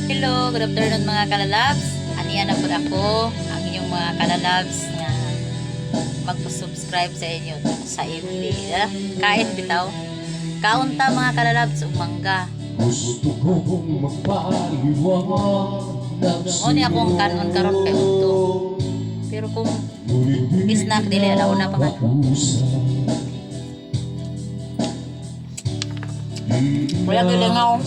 Hello, good afternoon mga kalalabs. Aniya na po ako, ang inyong mga kalalabs nga magpo-subscribe sa inyo sa FB. Kain bitaw. Kaunta mga kalalabs, umangga. Gusto kong magpaliwanag. Oni akong kanon karon kay udto. Pero kung snack dili ala una pa nga. Wala gilingaw.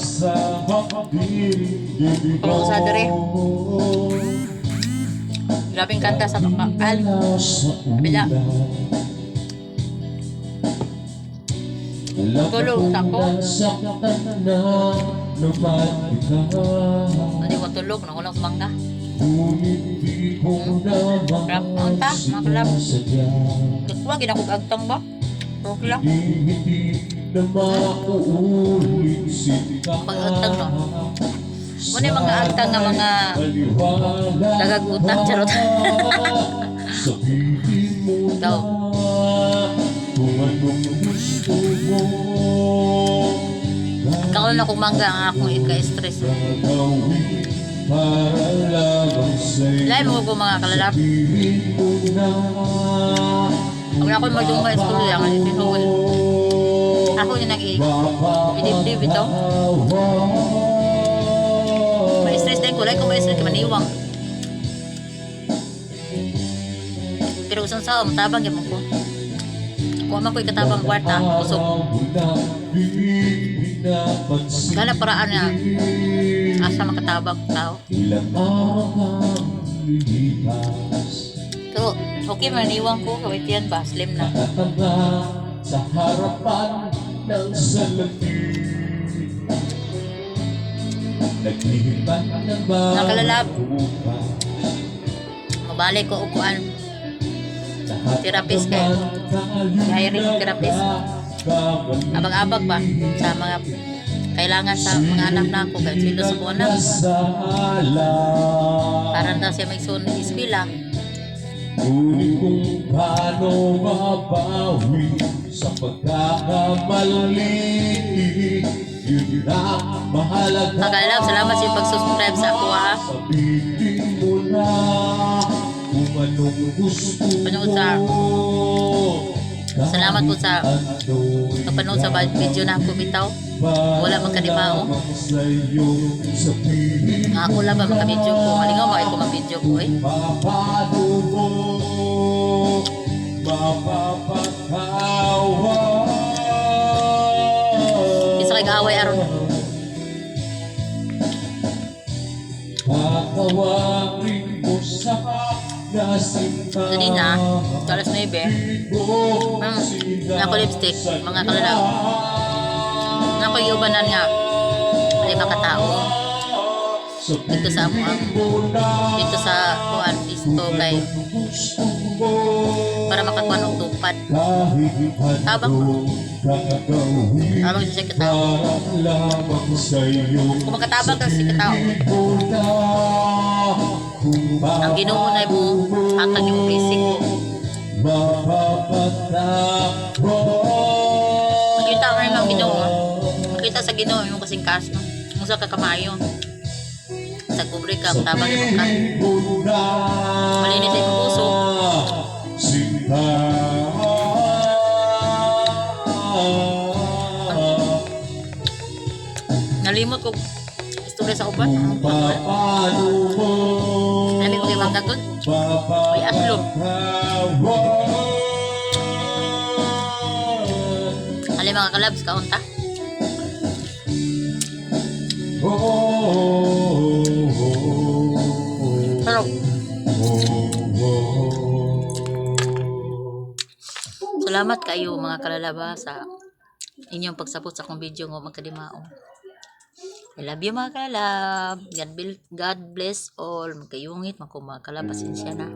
Kung sa dire. Grabing kanta sa bakal. Bila. Tulog ako. Hindi ko tulog. Nakulang sa mangga. Rap, unta, mga kalab. Huwag ginakog agtang ba? Okay lang. Pag-agtang no. Muna yung mga agtang nga mga dagag-utang. Charot. Ikaw. Ikaw na kung mangga ang akong ika-stress. Lahat mo ko mga kalalap. Huwag ako mag-dumba school lang. Ako yung nag-i-dib-dib ito. Ma-stress din ko. Like kung ma-stress ka maniwang. Pero usang sao, matabang yan mo ko. Kung man ko ikatabang kwarta, kusog. Gala paraan niya. Asa makatabang tao. Pero okay maniwang ko. Kawit yan ba? Slim na. Sa harapan ng salamin naglihipan ng nakalalab. Mabalik ko upuan. Therapist kayo. Hiring therapist. Abag-abag ba sa mga kailangan sa mga anak na ako. Kahit silo sa buwan na. Parang daw siya may sunod ispila. Ngunit kung paano mabawi sa pagkakamali, yun na mahalaga. Mga kalalab, salamat sa pag-subscribe sa ako ha. Sabihin mo na kung anong gusto mo. Salamat po sa pagpanood sa video na ako bitaw. Wala magkadimao. Nga ako lang ba magka-video ko. Malingaw ba ito mag-video ko eh. Isa kay kaaway aron. Jadi na, alas 9. Ako lipstick, mga kalalab. Ako yung ubanan nga. 5 katao. Dito sa amuang. Dito sa kuan isto kay para makakuan og tupad. Tabang ko. Tabang siya katao. Kung makatabang ka si katao. Ang Ginoo na mo hatag yung basic. Makita ka rin ang Ginoo. Makita sa Ginoo yung kasing kaso. Musa ka kamayo. Sa kubre ka, tabang yung ka. Malinis sa imong puso. Nalimot ko istorya sa uban. Alam mo kayo magdagod? May aslom. Alam mga kalabs, kaunta? Pero salamat kayo mga kalalaba sa inyong pagsapot sa akong video ng magkadimao. I love you mga kalab. God bless all. Magkayungit, mga kalab. Pasensya na.